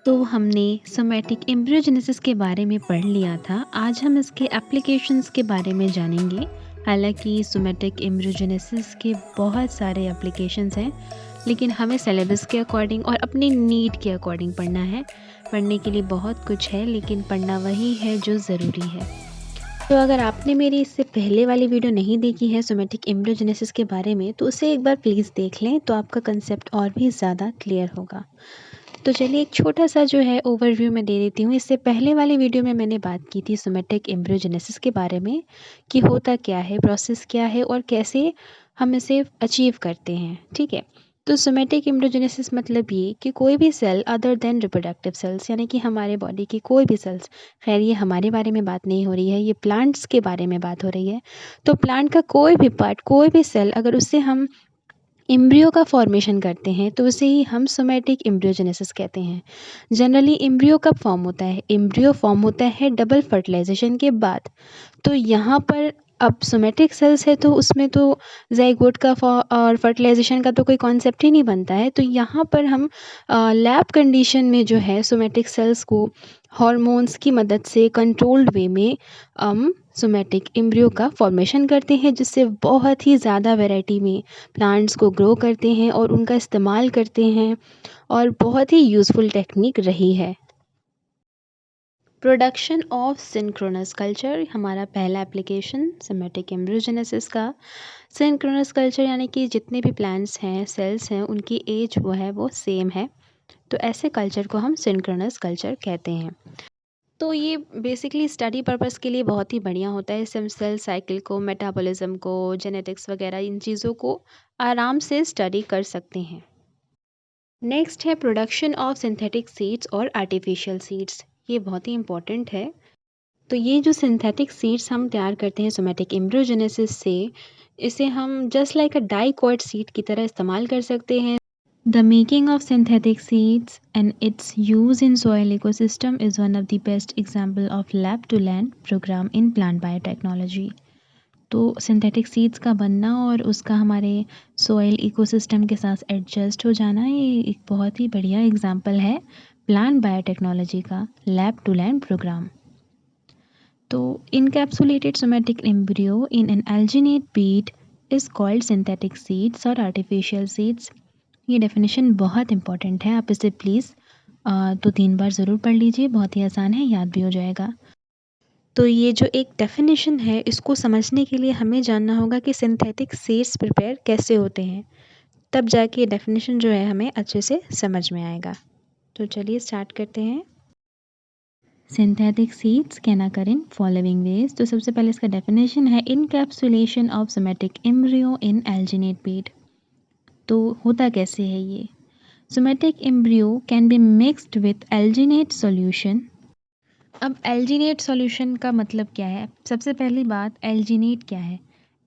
तो हमने somatic embryogenesis के बारे में पढ़ लिया था। आज हम इसके एप्लीकेशंस के बारे में जानेंगे। हालांकि सोमैटिक एम्ब्रियोजेनेसिस के बहुत सारे एप्लीकेशंस हैं, लेकिन हमें सिलेबस के अकॉर्डिंग और अपनी नीड के अकॉर्डिंग पढ़ना है। पढ़ने के लिए बहुत कुछ है, लेकिन पढ़ना वही है जो ज़रूरी है। तो अगर आपने मेरी इससे पहले वाली वीडियो नहीं देखी है सोमैटिक एम्ब्रियोजेनेसिस के बारे में, तो उसे एक बार प्लीज़ देख लें, तो आपका कंसेप्ट और भी ज़्यादा क्लियर होगा। तो चलिए एक छोटा-सा जो है ओवरव्यू मैं दे देती हूँ। इससे पहले वाली वीडियो में मैंने बात की थी सोमैटिक एम्ब्रियोजेनेसिस के बारे में कि होता क्या है, प्रोसेस क्या है और कैसे हम इसे अचीव करते हैं, ठीक है? तो सोमैटिक एम्ब्रियोजेनेसिस मतलब ये कि कोई भी cell other than reproductive cells, यानी कि हमारे बॉडी की कोई भी सेल्स, खैर ये हमारे बारे में बात नहीं हो रही है, ये प्लांट्स के बारे में बात हो रही है। तो प्लांट का कोई भी पार्ट, कोई भी सेल, अगर उससे हम एम्ब्रियो का फॉर्मेशन करते हैं तो उसे ही हम सोमैटिक एम्ब्रियोजेनेसिस कहते हैं। जनरली एम्ब्रियो कब फॉर्म होता है? एम्ब्रियो फॉर्म होता है डबल फर्टिलाइजेशन के बाद। तो यहाँ पर अब सोमैटिक सेल्स है तो उसमें तो ज़ाइगोट का और फर्टिलाइजेशन का तो कोई कॉन्सेप्ट ही नहीं बनता है। तो यहाँ पर हम लैब कंडीशन में जो है सोमैटिक सेल्स को हॉर्मोन्स की मदद से कंट्रोल्ड वे में हम सोमैटिक एम्ब्रियो का फॉर्मेशन करते हैं, जिससे बहुत ही ज़्यादा वैरायटी में प्लांट्स को ग्रो करते हैं और उनका इस्तेमाल करते हैं, और बहुत ही यूज़फुल टेक्निक रही है। प्रोडक्शन ऑफ सिंक्रोनस कल्चर हमारा पहला एप्लीकेशन सोमैटिक एम्ब्रियोजेनेसिस का। सिंक्रोनस कल्चर यानी कि जितने भी प्लांट्स हैं, सेल्स हैं, उनकी एज वो सेम है। तो ऐसे कल्चर को हम सिंक्रोनस कल्चर कहते हैं। तो ये बेसिकली स्टडी पर्पस के लिए बहुत ही बढ़िया होता है। इससे हम सेल साइकिल को, मेटाबॉलिज्म को, जेनेटिक्स वगैरह इन चीज़ों को आराम से स्टडी कर सकते हैं। नेक्स्ट है प्रोडक्शन ऑफ सिंथेटिक सीड्स और आर्टिफिशियल सीड्स। ये बहुत ही इंपॉर्टेंट है। तो ये जो सिंथेटिक सीड्स हम तैयार करते हैं सोमैटिक एम्ब्रियोजेनेसिस से, इसे हम जस्ट लाइक अ डाइकॉट सीड की तरह इस्तेमाल कर सकते हैं। The making of synthetic seeds and its use in soil ecosystem is one of the best example of lab to land program in plant biotechnology. तो सिंथेटिक सीड्स का बनना और उसका हमारे सॉइल इकोसिस्टम के साथ एडजस्ट हो जाना, ये एक बहुत ही बढ़िया एग्जाम्पल है प्लांट बायोटेक्नोलॉजी का लैब टू लैंड प्रोग्राम। तो encapsulated somatic embryo in an alginate Beed is called synthetic seeds और आर्टिफिशियल सीड्स। ये डेफिनेशन बहुत इंपॉर्टेंट है, आप इसे प्लीज़ 2-3 बार ज़रूर पढ़ लीजिए, बहुत ही आसान है, याद भी हो जाएगा। तो ये जो एक डेफिनेशन है, इसको समझने के लिए हमें जानना होगा कि सिंथेटिक सीड्स प्रिपेयर कैसे होते हैं, तब जाके ये डेफिनेशन जो है हमें अच्छे से समझ में आएगा। तो चलिए स्टार्ट करते हैं। Synthetic seeds can occur in following veg. तो सबसे पहले इसका डेफिनेशन है encapsulation of somatic embryo in alginate Beed. तो होता कैसे है ये? Somatic embryo can be mixed with alginate solution. अब एल्जिनेट सॉल्यूशन का मतलब क्या है? सबसे पहली बात, एल्जिनेट क्या है?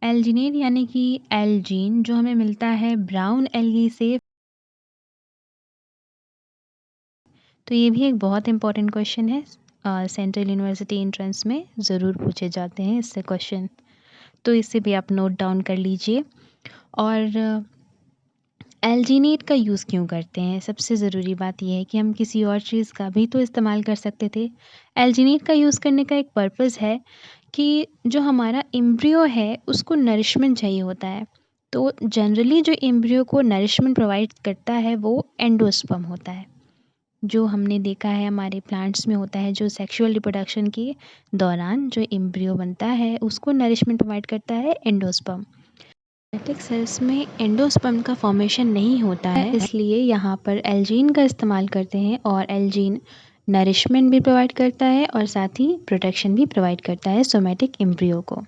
एल्जिनेट यानी कि एल्जीन, जो हमें मिलता है ब्राउन एल्गी से। तो ये भी एक बहुत इंपॉर्टेंट क्वेश्चन है, सेंट्रल यूनिवर्सिटी एंट्रेंस में ज़रूर पूछे जाते हैं इससे क्वेश्चन, तो इसे भी आप नोट डाउन कर लीजिए। और एल्जीनेट का यूज़ क्यों करते हैं? सबसे ज़रूरी बात ये है कि हम किसी और चीज़ का भी तो इस्तेमाल कर सकते थे। एल्जीनेट का यूज़ करने का एक पर्पज़ है कि जो हमारा एम्ब्रियो है उसको नरिशमेंट चाहिए होता है। तो जनरली जो एम्ब्रियो को नरिशमेंट प्रोवाइड करता है वो एंडोस्पर्म होता है। जो हमने देखा है हमारे प्लांट्स में होता है, जो सेक्सुअल रिप्रोडक्शन के दौरान जो एम्ब्रियो बनता है उसको नरिशमेंट प्रोवाइड करता है एंडोस्पर्म। सिंथेटिक सेल्स में एंडोस्पर्म का फॉर्मेशन नहीं होता है, इसलिए यहाँ पर एल्जीन का इस्तेमाल करते हैं, और एल्जीन नरिशमेंट भी प्रोवाइड करता है और साथ ही प्रोटेक्शन भी प्रोवाइड करता है सोमैटिक एम्ब्रियो को।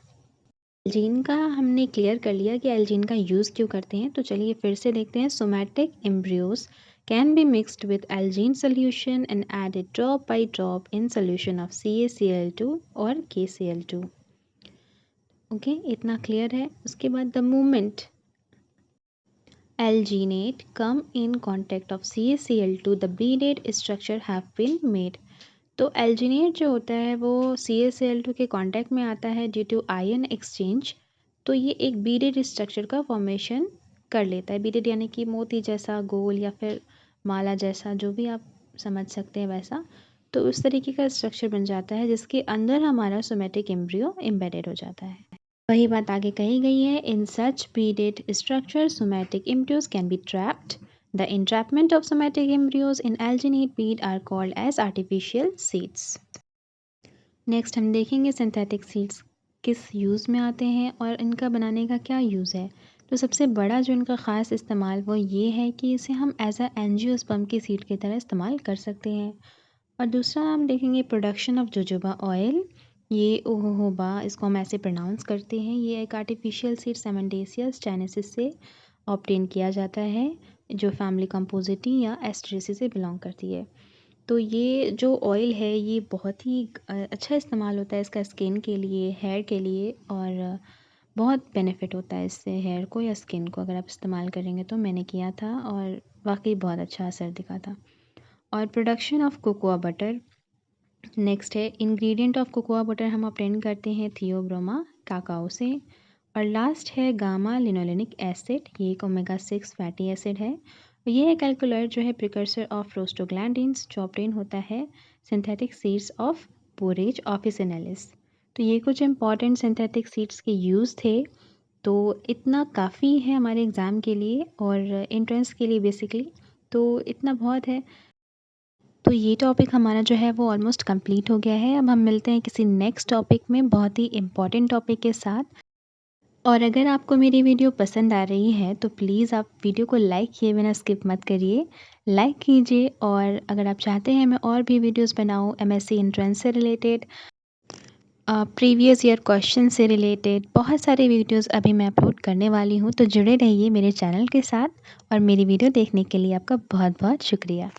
एल्जीन का हमने क्लियर कर लिया कि एल्जीन का यूज़ क्यों करते हैं, तो चलिए फिर से देखते हैं। Somatic embryos can be mixed with alginate solution and added drop by drop in solution of CaCl2 और KCl2। ओके, इतना क्लियर है। उसके बाद the moment alginate come in contact of CaCl2 the beaded structure have been made। तो alginate जो होता है वो CaCl2 के कांटेक्ट में आता है ड्यू टू आयन एक्सचेंज, तो ये एक बीडेड स्ट्रक्चर का फॉर्मेशन कर लेता है। बीडेड यानी कि मोती जैसा गोल या फिर माला जैसा, जो भी आप समझ सकते हैं वैसा। तो उस तरीके का स्ट्रक्चर बन जाता है जिसके अंदर हमारा सोमैटिक एम्ब्रियो एम्बेडेड हो जाता है। वही बात आगे कही गई है, इन सच beaded structure somatic embryos can be trapped. The entrapment of somatic embryos in alginate bead are called as artificial seeds. Next हम देखेंगे सिंथेटिक सीड्स किस यूज़ में आते हैं और इनका बनाने का क्या यूज़ है। तो सबसे बड़ा जो इनका ख़ास इस्तेमाल वो ये है कि इसे हम एज अ एंजियोस्पर्म की सीड की तरह इस्तेमाल कर सकते हैं। और दूसरा हम देखेंगे प्रोडक्शन ऑफ जोजोबा ऑयल। ये ओहोबा इसको हम ऐसे प्रोनाउंस करते हैं। ये एक आर्टिफिशियल सीड सेमेंटेसियस जेनेसिस से ऑब्टेन किया जाता है जो फैमिली कंपोजिटी या एस्ट्रेसी से बिलोंग करती है। तो ये जो ऑयल है ये बहुत ही अच्छा इस्तेमाल होता है इसका स्किन के लिए, हेयर के लिए, और बहुत बेनिफिट होता है इससे हेयर को या स्किन को अगर आप इस्तेमाल करेंगे तो। मैंने किया था और वाकई बहुत अच्छा असर दिखा था। और production of cocoa butter next है। इंग्रेडिएंट ऑफ कोकोआ बटर हम ऑब्टेन करते हैं थियोब्रोमा काकाओ से। और लास्ट है गामा लिनोलेनिक एसिड, ये एक ओमेगा 6 फैटी एसिड है। ये एक एल्कोलॉइड जो है प्रिकर्सर ऑफ प्रोस्टोग्लैंडिन्स जो ऑब्टेन होता है synthetic seeds of borage officinalis. तो ये कुछ इंपॉर्टेंट सिंथेटिक सीड्स के यूज़ थे। तो इतना काफ़ी है हमारे एग्ज़ाम के लिए और एंट्रेंस के लिए बेसिकली, तो इतना बहुत है। तो ये टॉपिक हमारा जो है वो ऑलमोस्ट कंप्लीट हो गया है। अब हम मिलते हैं किसी नेक्स्ट टॉपिक में बहुत ही इम्पॉर्टेंट टॉपिक के साथ। और अगर आपको मेरी वीडियो पसंद आ रही है तो प्लीज़ आप वीडियो को लाइक किए बिना स्किप मत करिए, लाइक कीजिए। और अगर आप चाहते हैं मैं और भी वीडियोस बनाऊँ एमएससी एंट्रेंस से रिलेटेड, प्रीवियस ईयर क्वेश्चन से रिलेटेड, बहुत सारे वीडियोस अभी मैं अपलोड करने वाली हूँ। तो जुड़े रहिए मेरे चैनल के साथ और मेरी वीडियो देखने के लिए आपका बहुत बहुत शुक्रिया।